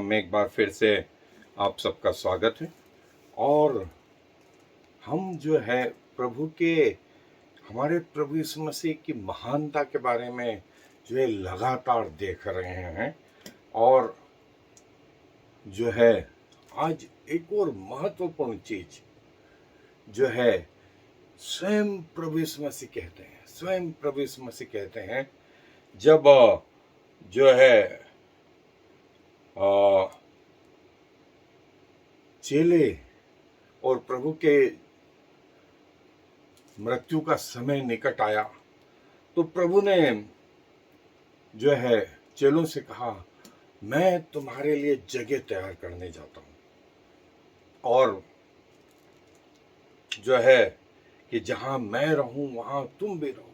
में एक बार फिर से आप सबका स्वागत है। और हम जो है प्रभु के हमारे प्रभु यीशु मसीह की महानता के बारे में जो है लगातार देख रहे हैं। और जो है आज एक और महत्वपूर्ण चीज जो है स्वयं प्रभु यीशु मसीह कहते हैं, स्वयं प्रभु यीशु मसीह कहते हैं जब जो है चेले और प्रभु के मृत्यु का समय निकट आया तो प्रभु ने जो है चेलों से कहा, मैं तुम्हारे लिए जगह तैयार करने जाता हूं और जो है कि जहां मैं रहूं वहां तुम भी रहो।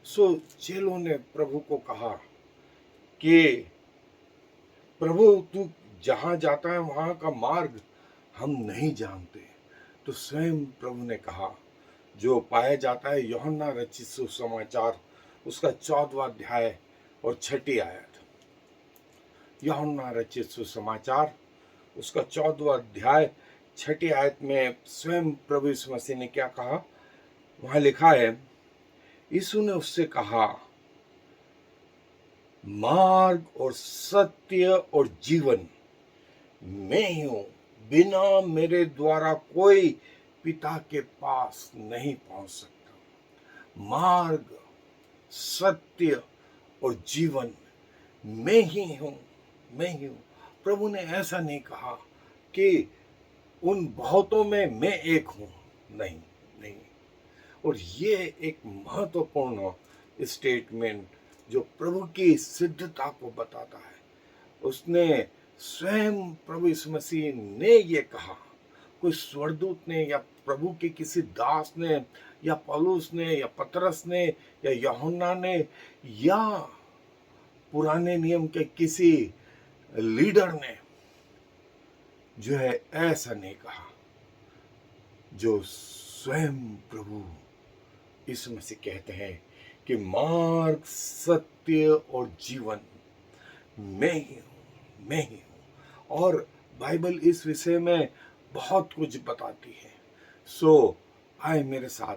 सो चेलों ने प्रभु को कहा कि प्रभु तू जहां जाता है वहां का मार्ग हम नहीं जानते। तो स्वयं प्रभु ने कहा, जो पाया जाता है यूहन्ना रचित सुसमाचार उसका 14वां अध्याय और 6ठी आयत। यूहन्ना रचित सुसमाचार उसका 14वां अध्याय 6ठी आयत में स्वयं प्रभु यीशु मसीह ने क्या कहा, वहां लिखा है, यीशु ने उससे कहा, मार्ग और सत्य और जीवन मैं ही हूं, बिना मेरे द्वारा कोई पिता के पास नहीं पहुंच सकता। मार्ग, सत्य और जीवन मैं ही हूं, मैं ही हूं। प्रभु ने ऐसा नहीं कहा कि उन बहुतों में मैं एक हूं, नहीं नहीं। और ये एक महत्वपूर्ण स्टेटमेंट जो प्रभु की सिद्धता को बताता है। उसने स्वयं प्रभु यीशु मसीह ने ये कहा, कोई स्वर्गदूत ने या प्रभु के किसी दास ने या पौलुस ने या पतरस ने या यूहन्ना ने या पुराने नियम के किसी लीडर ने जो है ऐसा नहीं कहा। जो स्वयं प्रभु यीशु मसीह कहते हैं कि मार्ग, सत्य और जीवन मैं ही हूं, मैं ही हूं। और बाइबल इस विषय में बहुत कुछ बताती है। सो आए मेरे साथ।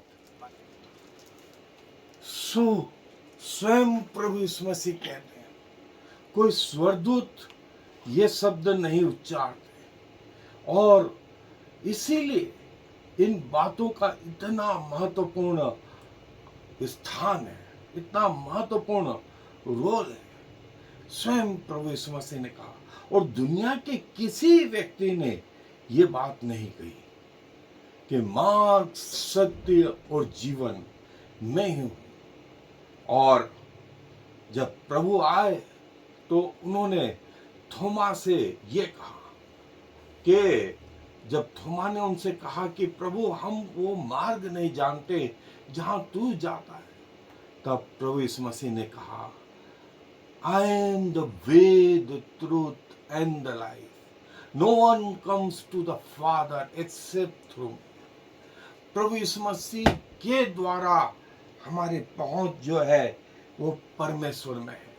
स्वयं प्रभु यीशु मसीह कहते हैं, कोई स्वर्गदूत ये शब्द नहीं उच्चारते। और इसीलिए इन बातों का इतना महत्वपूर्ण स्थान है, इतना महत्वपूर्ण रोल है। स्वयं प्रभु यीशु मसीह ने कहा, और दुनिया के किसी व्यक्ति ने ये बात नहीं कही कि मार्ग, सत्य और जीवन मैं ही हूं। और जब प्रभु आए तो उन्होंने थोमा से ये कहा कि जब थोमा ने उनसे कहा कि प्रभु हम वो मार्ग नहीं जानते जहां तू जाता है, तब प्रभु यीशु मसीह ने कहा, I am the way, the truth and the life. No one comes to the Father except through me. प्रभु यीशु मसीह के द्वारा हमारी पहुंच जो है वो परमेश्वर में है,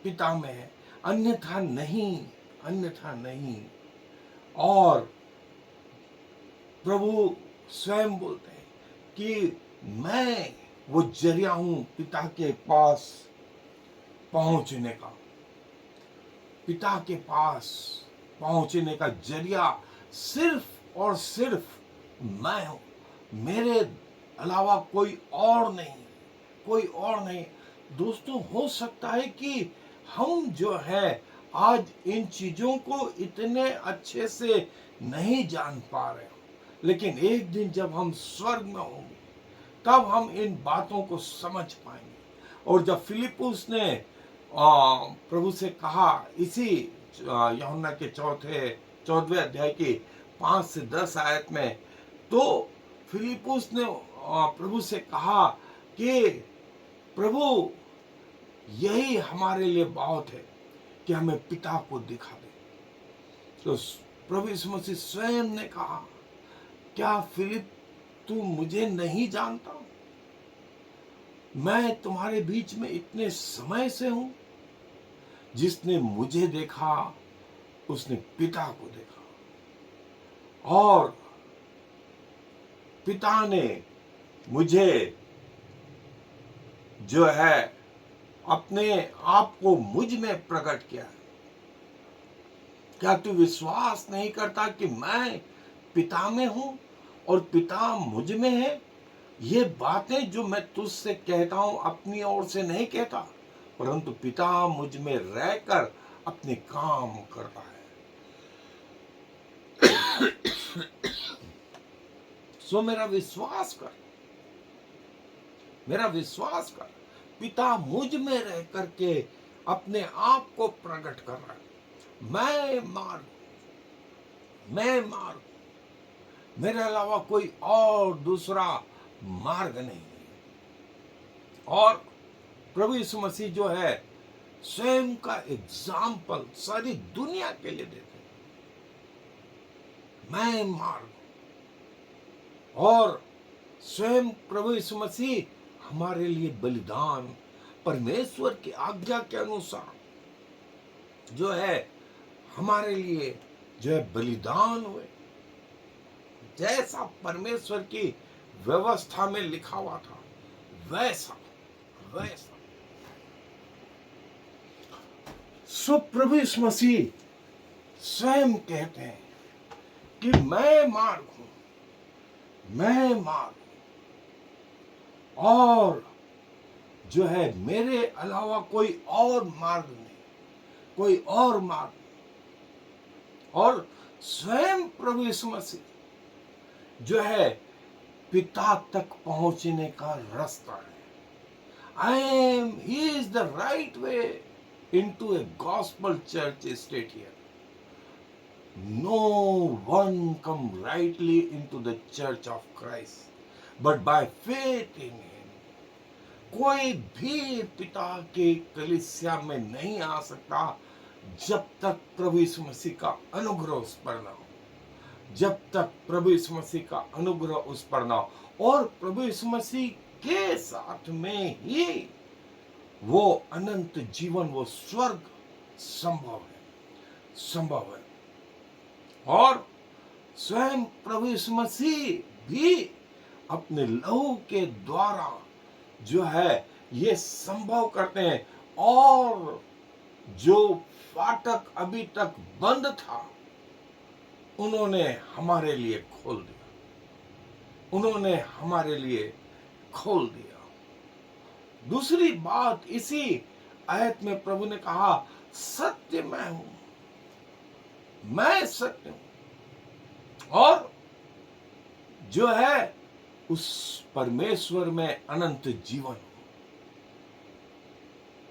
पिता में है, अन्यथा नहीं, अन्यथा नहीं। और प्रभु स्वयं बोलते हैं कि मैं वो जरिया हूं पिता के पास पहुंचने का। पिता के पास पहुंचने का जरिया सिर्फ और सिर्फ मैं हूं, मेरे अलावा कोई और नहीं, कोई और नहीं। दोस्तों, हो सकता है कि हम जो है आज इन चीजों को इतने अच्छे से नहीं जान पा रहे हो, लेकिन एक दिन जब हम स्वर्ग में होंगे तब हम इन बातों को समझ पाएंगे। और जब फिलिपुस ने प्रभु से कहा, इसी यूहन्ना के 14वें अध्याय की 5 से 10 आयत में, तो फिलिपुस ने प्रभु से कहा कि प्रभु यही हमारे लिए बहुत है कि हमें पिता को दिखा दे। तो प्रभु यीशु मसीह स्वयं ने कहा, क्या फिलिप तू मुझे नहीं जानता? मैं तुम्हारे बीच में इतने समय से हूं। जिसने मुझे देखा उसने पिता को देखा और पिता ने मुझे जो है अपने आप को मुझ में प्रकट किया। क्या तू विश्वास नहीं करता कि मैं पिता में हूं और पिता मुझ में है? ये बातें जो मैं तुझसे कहता हूं अपनी ओर से नहीं कहता, परंतु पिता मुझ में रहकर अपने काम करता है। सो मेरा विश्वास कर, मेरा विश्वास कर, पिता मुझ में रह करके अपने आप को प्रकट कर रहा है। मैं मार्ग, मेरे अलावा कोई और दूसरा मार्ग नहीं है। और प्रभु यीशु मसीह जो है स्वयं का एग्जाम्पल सारी दुनिया के लिए देते हैं। मैं मार्ग, और स्वयं प्रभु यीशु मसीह हमारे लिए बलिदान, परमेश्वर की आज्ञा के अनुसार जो है हमारे लिए जो है बलिदान हुए। जैसा परमेश्वर की व्यवस्था में लिखा हुआ था वैसा वैसा। सो प्रभु यीशु मसीह स्वयं कहते हैं कि मैं मार्ग हूं, मैं मार्ग हूं, और जो है मेरे अलावा कोई और मार्ग नहीं, कोई और मार्ग नहीं। और स्वयं प्रभु यीशु मसीह जो है पिता तक पहुंचने का रास्ता है। He is the right way into a gospel church estate here. No one come rightly into the church of Christ, but by faith in him. कोई भी पिता के कलीसिया में नहीं आ सकता जब तक प्रभु यीशु मसीह का अनुग्रह उस पर ना हो, जब तक प्रभु यीशु मसीह का अनुग्रह उस पर ना हो। और प्रभु यीशु मसीह के साथ में ही वो अनंत जीवन, वो स्वर्ग संभव है। और स्वयं प्रभु यीशु मसीह भी अपने लहू के द्वारा जो है ये संभव करते हैं। और जो फाटक अभी तक बंद था उन्होंने हमारे लिए खोल दिया, उन्होंने हमारे लिए खोल दिया। दूसरी बात, इसी आयत में प्रभु ने कहा सत्य मैं हूं, मैं सत्य हूं। और जो है उस परमेश्वर में अनंत जीवन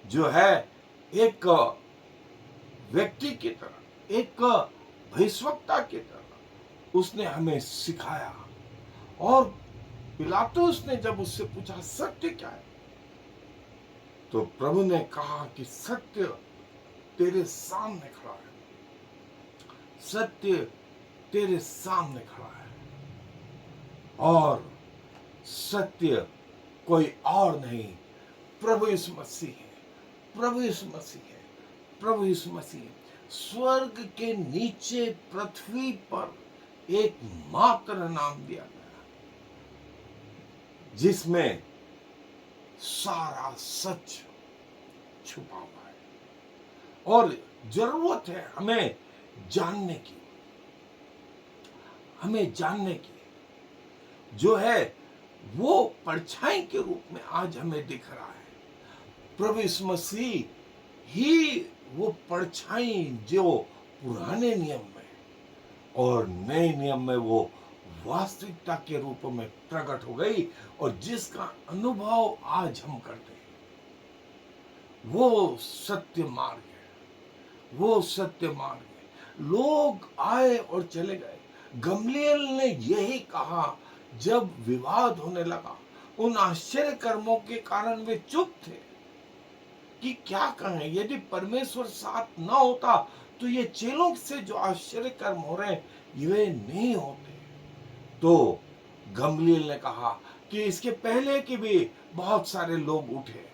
जो है एक व्यक्ति की तरह, एक भविष्यवक्ता की तरह उसने हमें सिखाया। और पिलातुस ने जब उससे पूछा सत्य क्या है, तो प्रभु ने कहा कि सत्य तेरे सामने खड़ा है, सत्य तेरे सामने खड़ा है, और सत्य कोई और नहीं, प्रभु यीशु मसीह है, प्रभु यीशु मसीह है, प्रभु यीशु मसीह है। स्वर्ग के नीचे पृथ्वी पर एक मात्र नाम दिया गया जिसमें सारा सच छुपा हुआ है। और जरूरत है हमें जानने की, हमें जानने की, जो है वो परछाई के रूप में आज हमें दिख रहा है। प्रभु यीशु मसीह ही वो परछाई जो पुराने नियम में और नए नियम में वो वास्तविकता के रूप में प्रकट हो गई, और जिसका अनुभव आज हम करते हैं वो सत्य मार्ग है, वो सत्य मार्ग है। लोग आए और चले गए। गमलीएल ने यही कहा जब विवाद होने लगा, उन आश्चर्य कर्मों के कारण वे चुप थे कि क्या कहें। यदि परमेश्वर साथ ना होता तो ये चेलों से जो आश्चर्य कर्म हो रहे हैं ये नहीं होते। तो गमलीएल ने कहा कि इसके पहले के भी बहुत सारे लोग उठे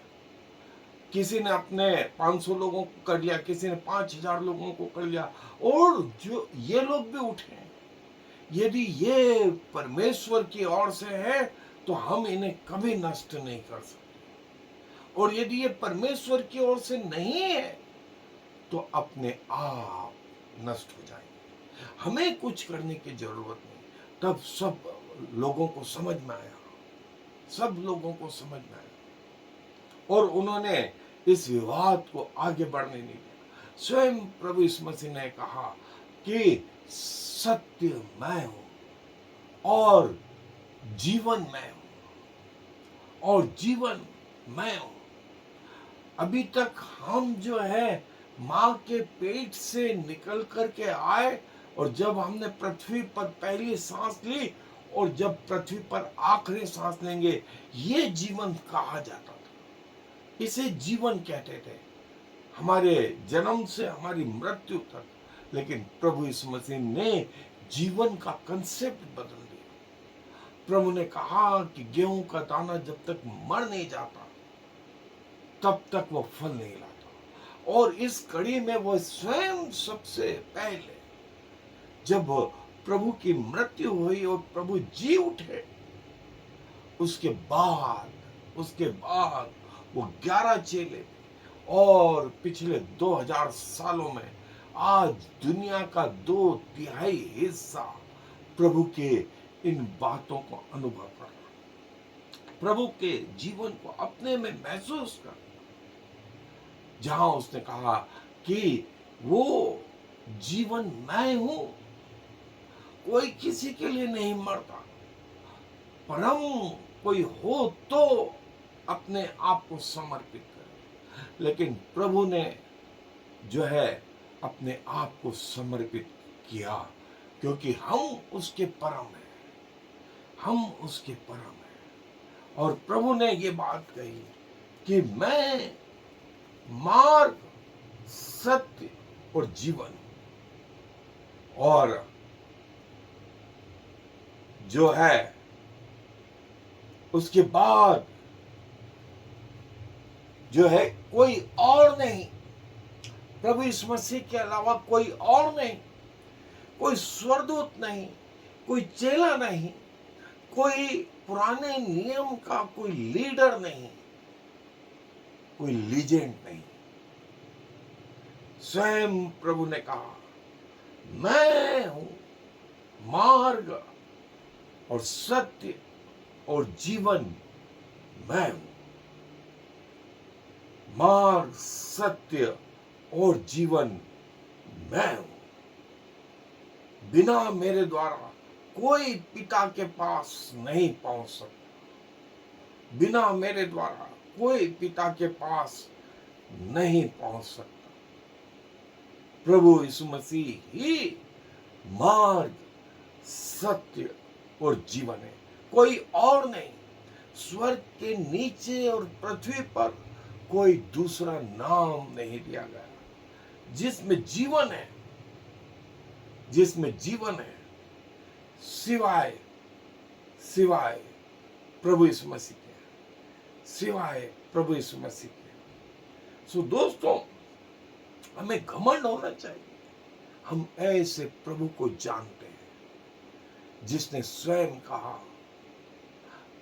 किसी ने अपने 500 लोगों को कर लिया, किसी ने 5000 लोगों को कर लिया, और जो ये लोग भी उठे। यदि ये परमेश्वर की ओर से है तो हम इन्हें कभी नष्ट नहीं कर सकते, और यदि ये परमेश्वर की ओर से नहीं है तो अपने आप नष्ट हो जाएंगे। हमें कुछ करने की जरूरत नहीं। तब सब लोगों को समझ में आया, सब लोगों को समझ में आया, और उन्होंने इस विवाद को आगे बढ़ने नहीं दिया। स्वयं प्रभु यीशु मसीह ने कहा कि सत्य मैं हूं और जीवन मैं हूं, और जीवन मैं हूं। अभी तक हम जो है मां के पेट से निकल करके आए, और जब हमने पृथ्वी पर पहली सांस ली और जब पृथ्वी पर आखिरी सांस लेंगे, ये जीवन कहा जाता था। इसे जीवन कहते थे, हमारे जन्म से हमारी मृत्यु तक। लेकिन प्रभु यीशु मसीह ने जीवन का कंसेप्ट बदल दिया। प्रभु ने कहा कि गेहूं का दाना जब तक मर नहीं जाता तब तक वो फल नहीं लाता, और इस कड़ी में वो स्वयं सबसे पहले जब प्रभु की मृत्यु हुई और प्रभु जी उठे, उसके बाद वो 11 चेले, और पिछले 2000 सालों में आज दुनिया का 2/3 हिस्सा प्रभु के इन बातों को अनुभव कर रहा, प्रभु के जीवन को अपने में महसूस कर, जहां उसने कहा कि वो जीवन मैं हूं, कोई किसी के लिए नहीं मरता, परम कोई हो तो अपने आप को समर्पित करे। लेकिन प्रभु ने जो है अपने आप को समर्पित किया, क्योंकि हम उसके परम हैं, हम उसके परम हैं। और प्रभु ने ये बात कही कि मैं मार्ग, सत्य और जीवन, और जो है उसके बाद जो है कोई और नहीं, प्रभु यीशु मसीह के अलावा कोई और नहीं, कोई स्वर्गदूत नहीं, कोई चेला नहीं, कोई पुराने नियम का कोई लीडर नहीं, कोई लीजेंड नहीं। स्वयं प्रभु ने कहा मैं हूं मार्ग और सत्य और जीवन, मैं हूं मार्ग, सत्य और जीवन, मैं हूं। बिना मेरे द्वारा कोई पिता के पास नहीं पहुंच सकता, बिना मेरे द्वारा कोई पिता के पास नहीं पहुंच सकता। प्रभु यीशु मसीह ही मार्ग, सत्य और जीवन है, कोई और नहीं। स्वर्ग के नीचे और पृथ्वी पर कोई दूसरा नाम नहीं दिया गया जिसमें जीवन है, जिसमें जीवन है, सिवाय सिवाय प्रभु यीशु मसीह के, सिवाय प्रभु यीशु मसीह के। सो दोस्तों, हमें घमंड होना चाहिए। हम ऐसे प्रभु को जानते हैं जिसने स्वयं कहा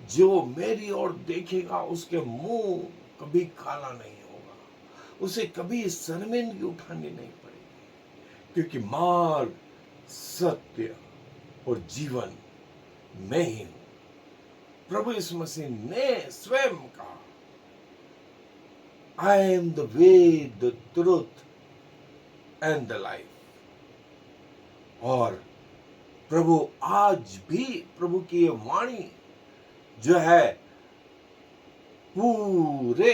जो मेरी ओर देखेगा उसके मुंह कभी काला नहीं होगा, उसे कभी शर्मिंदगी उठानी नहीं पड़ेगी, क्योंकि मार्ग, सत्य और जीवन मैं ही हूं। प्रभु यीशु मसीह ने स्वयं कहा I am the way, the truth and the life. और प्रभु आज भी, प्रभु की ये वाणी जो है पूरे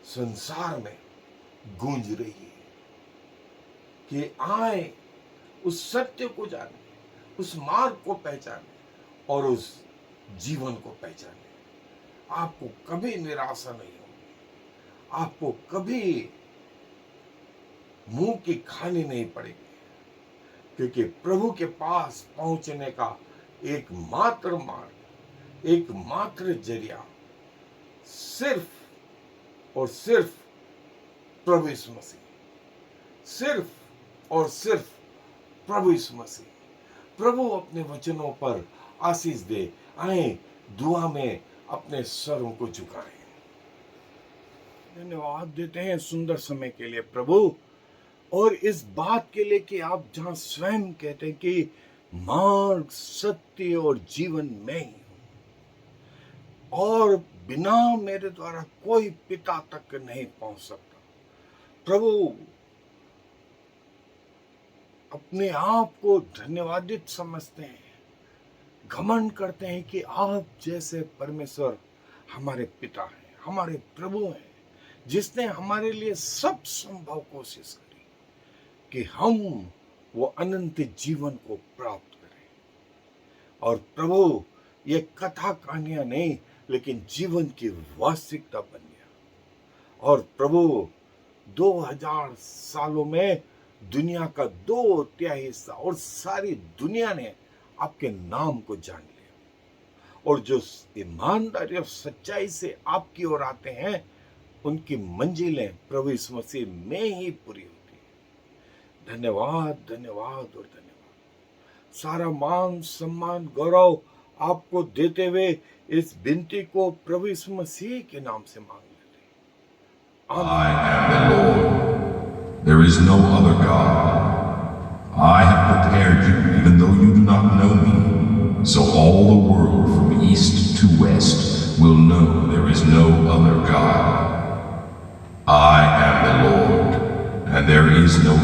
संसार में गूंज रही है कि आए उस सत्य को जाने, उस मार्ग को पहचाने और उस जीवन को पहचाने। आपको कभी निराशा नहीं होगी, आपको कभी मुंह की खानी नहीं पड़ेगी, क्योंकि प्रभु के पास पहुंचने का एकमात्र मार्ग, एकमात्र जरिया सिर्फ और सिर्फ प्रभु यीशु मसीह, सिर्फ और सिर्फ प्रभु यीशु मसीह। प्रभु अपने वचनों पर आशीष दे। आए दुआ में अपने सरों को झुकाएं। धन्यवाद देते हैं सुंदर समय के लिए प्रभु, और इस बात के लिए कि आप जहां स्वयं कहते हैं कि मार्ग, सत्य और जीवन मैं ही हूं, और बिना मेरे द्वारा कोई पिता तक नहीं पहुंच सकता। प्रभु अपने आप को धन्यवादित समझते हैं, घमंड करते हैं कि आप जैसे परमेश्वर हमारे पिता हैं, हमारे प्रभु हैं, जिसने हमारे लिए सब संभव कोशिश करी कि हम वो अनंत जीवन को प्राप्त करें। और प्रभु ये कथा कहानियां नहीं, लेकिन जीवन की वास्तविकता बन गया। और प्रभु 2000 सालों में दुनिया का 2/3 हिस्सा और सारी दुनिया ने आपके नाम को जान लिया, और जो ईमानदारी और सच्चाई से आपकी ओर आते हैं उनकी मंजिलें प्रभु यीशु मसीह में ही पूरी होती है। धन्यवाद, धन्यवाद और धन्यवाद। सारा मान, सम्मान, गौरव आपको देते हुए इस विनती को प्रभु यीशु मसीह के नाम से मांग लेते हैं। I am the Lord. There is no other God. I have prepared you even though you do not know me, so all the world from east to west will know there is no other God. I am the Lord, and there is no